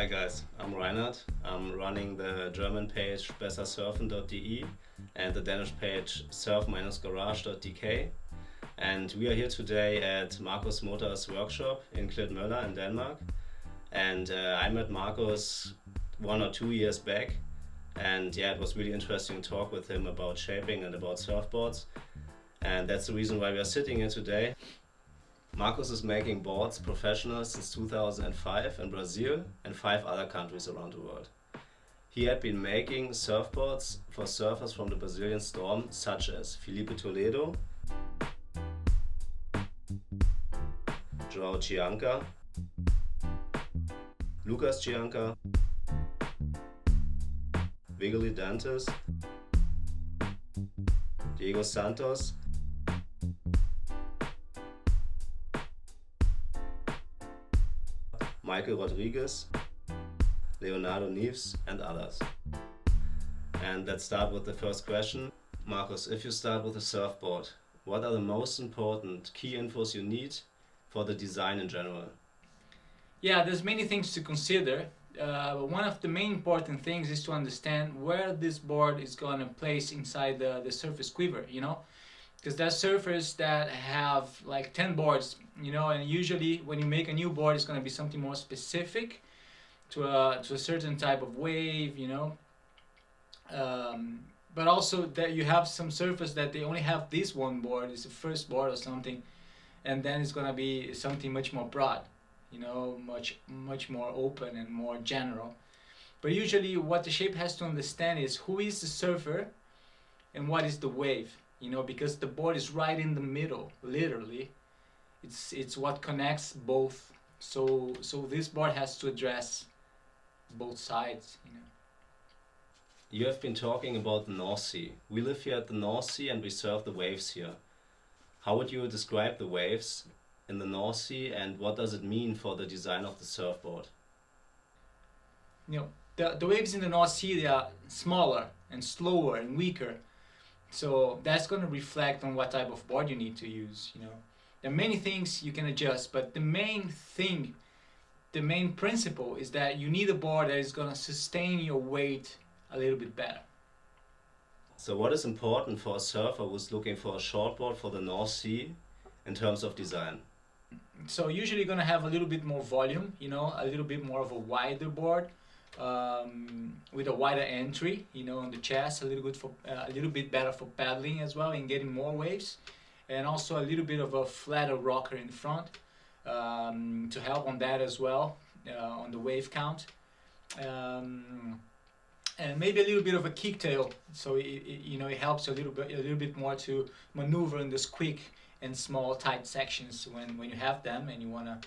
Hi guys, I'm Reinhard. I'm running the German page BesserSurfen.de and the Danish page surf-garage.dk. And we are here today at Marcos Mota's workshop in Klitmøller in Denmark. And I met Marcos 1 or 2 years back. And yeah, it was really interesting to talk with him about shaping and about surfboards. And that's the reason why we are sitting here today. Marcos is making boards professional since 2005 in Brazil and 5 other countries around the world. He had been making surfboards for surfers from the Brazilian storm such as Felipe Toledo, João Chianca, Lucas Chianca, Vigoli Dantes, Diego Santos, Michael Rodriguez, Leonardo Neves, and others. And let's start with the first question. Marcos, if you start with a surfboard, what are the most important key infos you need for the design in general? Yeah, there's many things to consider. One of the main important things is to understand where this board is going to place inside the surface quiver, because there's surfers that have like 10 boards, and usually when you make a new board, it's going to be something more specific to a certain type of wave, but also that you have some surfers that they only have this one board, it's the first board or something, and then it's going to be something much more broad, much more open and more general. But usually what the shape has to understand is who is the surfer and what is the wave. Because the board is right in the middle, literally. It's what connects both. So this board has to address both sides. You have been talking about the North Sea. We live here at the North Sea and we surf the waves here. How would you describe the waves in the North Sea and what does it mean for the design of the surfboard? The waves in the North Sea, they are smaller and slower and weaker. So that's going to reflect on what type of board you need to use. There are many things you can adjust, but the main principle is that you need a board that is going to sustain your weight a little bit better. So what is important for a surfer who's looking for a shortboard for the North Sea in terms of design? So usually you're going to have a little bit more volume, a little bit more of a wider board. With a wider entry, on the chest, a little bit better for paddling as well and getting more waves, and also a little bit of a flatter rocker in front to help on that as well, on the wave count, and maybe a little bit of a kicktail, so it helps a little bit more to maneuver in those quick and small tight sections when you have them and you want to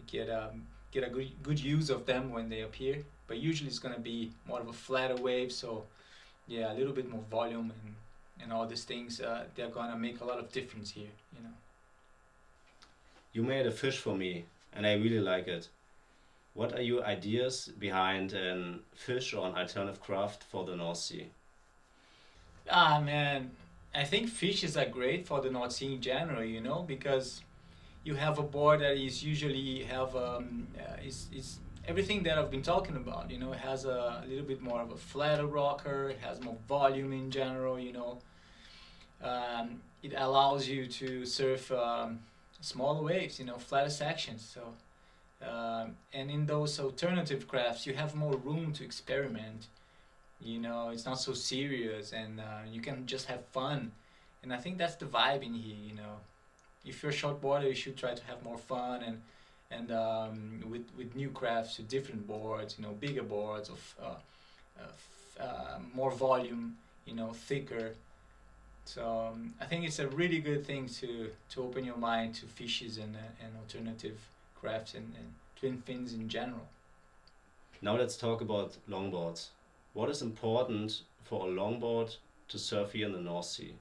get a good use of them when they appear. But usually it's going to be more of a flatter wave, so yeah, a little bit more volume and all these things, they're going to make a lot of difference here. You made a fish for me and I really like it. What are your ideas behind a fish or an alternative craft for the North Sea? Man, I think fishes are great for the North Sea in general, because you have a board that is usually is everything that I've been talking about. It has a little bit more of a flatter rocker. It has more volume in general. It allows you to surf smaller waves. Flatter sections. So and in those alternative crafts, you have more room to experiment. It's not so serious, and you can just have fun. And I think that's the vibe in here. If you're a shortboarder, you should try to have more fun and with new crafts, with different boards, bigger boards of more volume, thicker. So I think it's a really good thing to open your mind to fishes and alternative crafts and twin fins in general. Now let's talk about longboards. What is important for a longboard to surf here in the North Sea?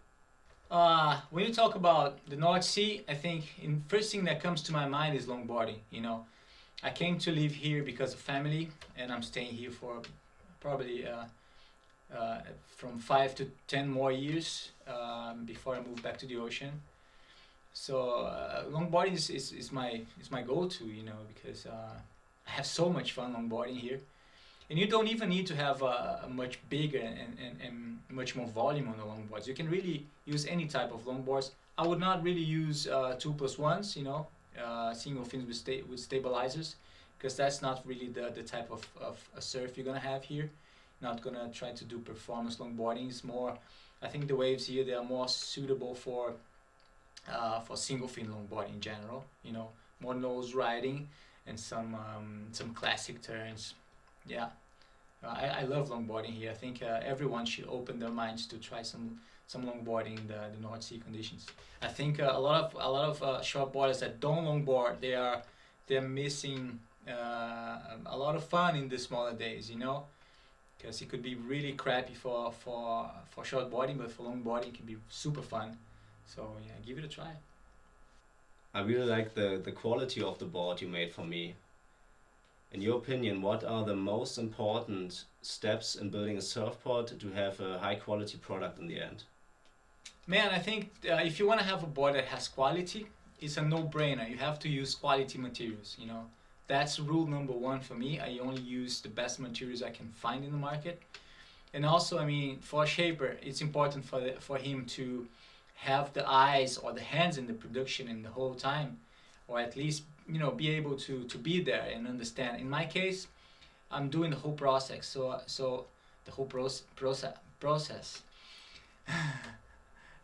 When you talk about the North Sea, I think the first thing that comes to my mind is longboarding. I came to live here because of family, and I'm staying here for probably from 5 to 10 more years before I move back to the ocean. So longboarding is my go-to, because I have so much fun longboarding here. And you don't even need to have a much bigger and much more volume on the longboards. You can really use any type of longboards. I would not really use 2+1s, single fins with stabilizers, because that's not really the type of surf you're gonna have here. Not gonna try to do performance longboarding. It's more, I think the waves here, they are more suitable for single fin longboarding in general. More nose riding and some classic turns. Yeah, I love longboarding here. I think everyone should open their minds to try some longboarding in the North Sea conditions. I think a lot of shortboarders that don't longboard, they're missing a lot of fun in the smaller days, because it could be really crappy for shortboarding, but for longboarding it can be super fun. So yeah, give it a try. I really like the quality of the board you made for me. In your opinion, what are the most important steps in building a surfboard to have a high quality product in the end? Man, I think if you want to have a board that has quality, it's a no-brainer. You have to use quality materials, That's rule number one for me. I only use the best materials I can find in the market. And also, for a shaper, it's important for him to have the eyes or the hands in the production in the whole time, or at least be able to be there and understand. In my case, I'm doing the whole process, so the whole process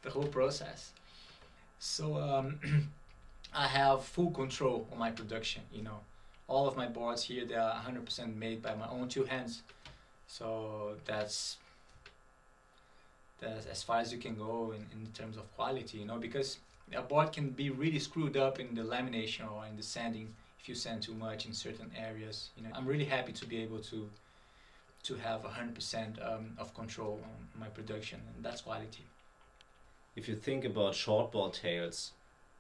the whole process. So I have full control on my production. All of my boards here, they are 100% made by my own two hands. So that's as far as you can go in terms of quality, because a board can be really screwed up in the lamination or in the sanding if you sand too much in certain areas. I'm really happy to be able to have 100% of control on my production, and that's quality. If you think about shortboard tails,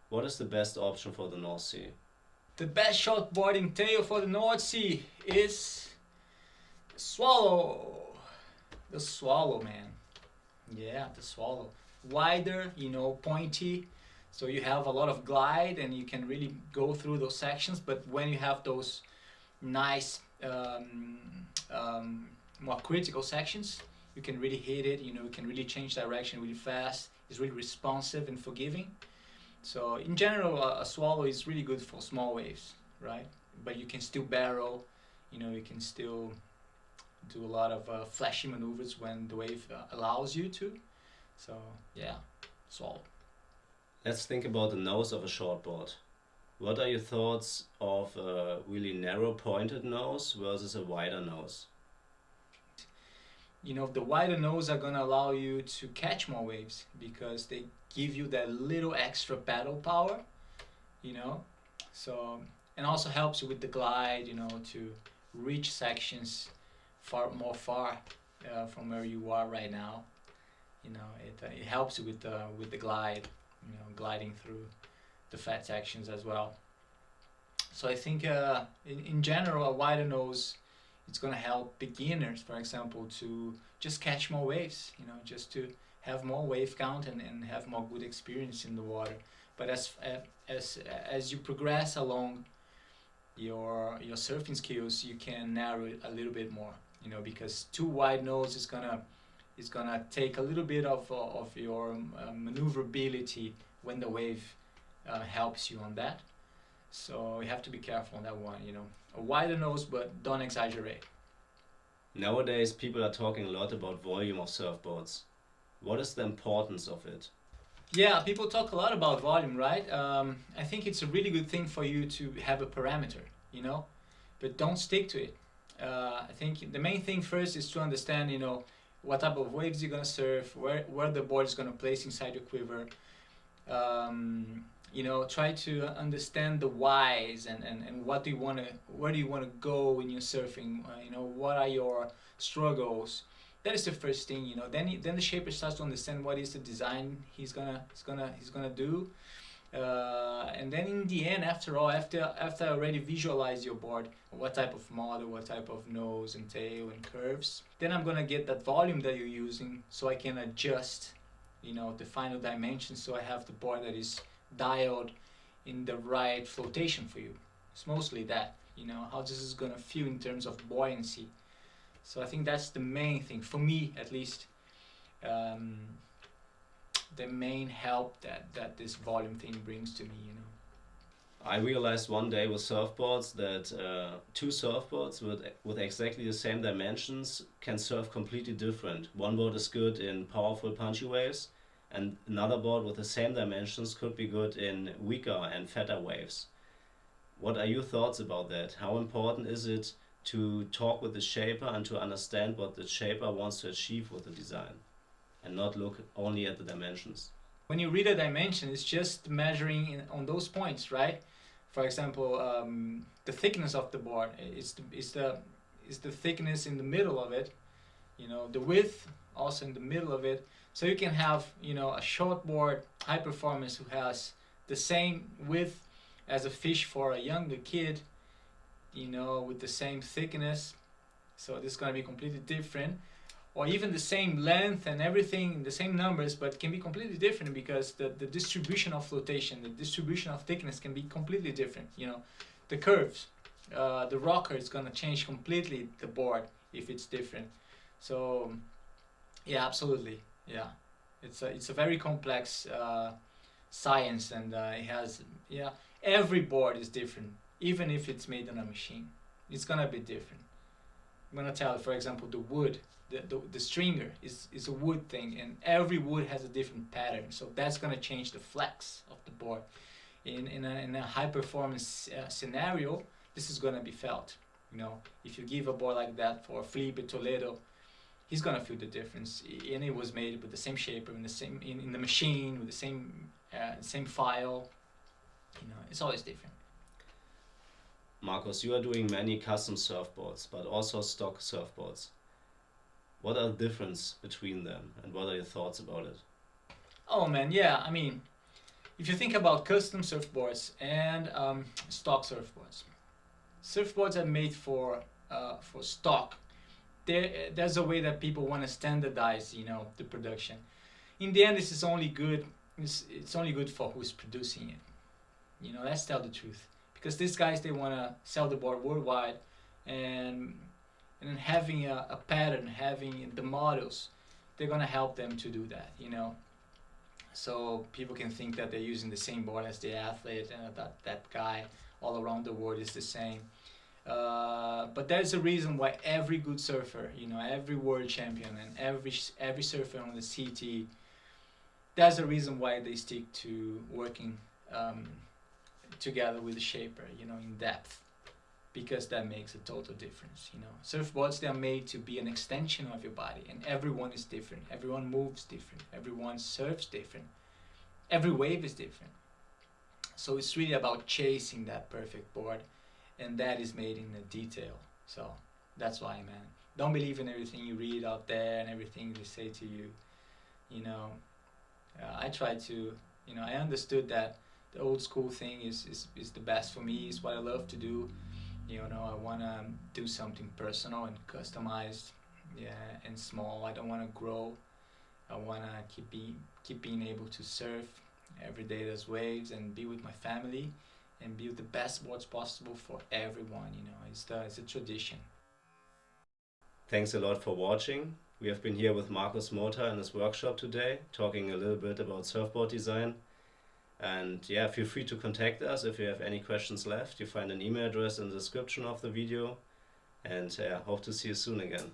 what is the best option for the North Sea? The best shortboarding tail for the North Sea is Swallow. The Swallow, man. Yeah, the Swallow. Wider, pointy, so you have a lot of glide and you can really go through those sections. But when you have those nice, more critical sections, you can really hit it. You can really change direction really fast. It's really responsive and forgiving. So in general, a Swallow is really good for small waves, right? But you can still barrel, you can still do a lot of flashy maneuvers when the wave allows you to. So yeah, Swallow. Let's think about the nose of a shortboard. What are your thoughts of a really narrow pointed nose versus a wider nose? The wider nose are gonna allow you to catch more waves because they give you that little extra paddle power, So, and also helps you with the glide, to reach sections far from where you are right now. It helps you with the glide, gliding through the fat sections as well. So I think in general, a wider nose, it's going to help beginners, for example, to just catch more waves, just to have more wave count and have more good experience in the water. But as you progress along your surfing skills, you can narrow it a little bit more, because too wide nose is gonna take a little bit of your maneuverability when the wave helps you on that. So you have to be careful on that one, A wider nose, but don't exaggerate. Nowadays, people are talking a lot about volume of surfboards. What is the importance of it? Yeah, people talk a lot about volume, right? I think it's a really good thing for you to have a parameter, but don't stick to it. I think the main thing first is to understand, what type of waves you're gonna surf, where the board is gonna place inside your quiver. Try to understand the whys and where do you wanna go in your surfing. What are your struggles? That is the first thing. Then the shaper starts to understand what is the design he's gonna do. And then in the end, after I already visualize your board, what type of model, what type of nose and tail and curves, then I'm gonna get that volume that you're using so I can adjust, the final dimensions, so I have the board that is dialed in the right flotation for you. It's mostly that. you know, how this is gonna feel in terms of buoyancy. So I think that's the main thing, for me at least, the main help that this volume thing brings to me, you know. I realized one day with surfboards that two surfboards with exactly the same dimensions can surf completely different. One board is good in powerful punchy waves, and another board with the same dimensions could be good in weaker and fatter waves. What are your thoughts about that? How important is it to talk with the shaper and to understand what the shaper wants to achieve with the design, and not look only at the dimensions? When you read a dimension, it's just measuring on those points, right? For example, the thickness of the board is the thickness in the middle of it, you know, the width also in the middle of it. So you can have, you know, a short board, high performance, who has the same width as a fish for a younger kid, you know, with the same thickness. So this is going to be completely different. Or even the same length and everything, the same numbers, but can be completely different because the distribution of flotation, the distribution of thickness can be completely different. You know, the curves, the rocker is gonna change completely the board if it's different. So, yeah, absolutely, yeah. It's a very complex science, and it has, yeah, every board is different, even if it's made on a machine. It's gonna be different. I'm gonna tell, for example, the wood. The stringer is a wood thing, and every wood has a different pattern, so that's going to change the flex of the board. In a high performance scenario, this is going to be felt. You know, if you give a board like that for Felipe Toledo, he's going to feel the difference, and it was made with the same shaper, in the machine, with the same file. You know, it's always different. Marcos, you are doing many custom surfboards, but also stock surfboards. What are the difference between them, and what are your thoughts about it? Oh man, yeah, I mean, if you think about custom surfboards and stock surfboards are made for stock. There's a way that people want to standardize, you know, the production. In the end, this is only good. It's only good for who's producing it. You know, let's tell the truth, because these guys, they want to sell the board worldwide, and then having a pattern, having the models, they're gonna help them to do that, you know. So people can think that they're using the same board as the athlete, and that guy all around the world is the same. But there's a reason why every good surfer, you know, every world champion and every surfer on the CT, there's a reason why they stick to working together with the shaper, you know, in depth. Because that makes a total difference, you know. Surfboards, they are made to be an extension of your body, and everyone is different. Everyone moves different. Everyone surfs different. Every wave is different. So it's really about chasing that perfect board, and that is made in the detail. So that's why, man, don't believe in everything you read out there and everything they say to you. You know, I try to, you know, I understood that the old school thing is the best for me. It's what I love to do. You know, I want to do something personal and customized, yeah, and small. I don't want to grow. I want to keep being able to surf every day. There's waves, and be with my family, and build the best boards possible for everyone. You know, it's a tradition. Thanks a lot for watching. We have been here with Marcos Mota in his workshop today, talking a little bit about surfboard design. And yeah, feel free to contact us if you have any questions left. You find an email address in the description of the video. And hope to see you soon again.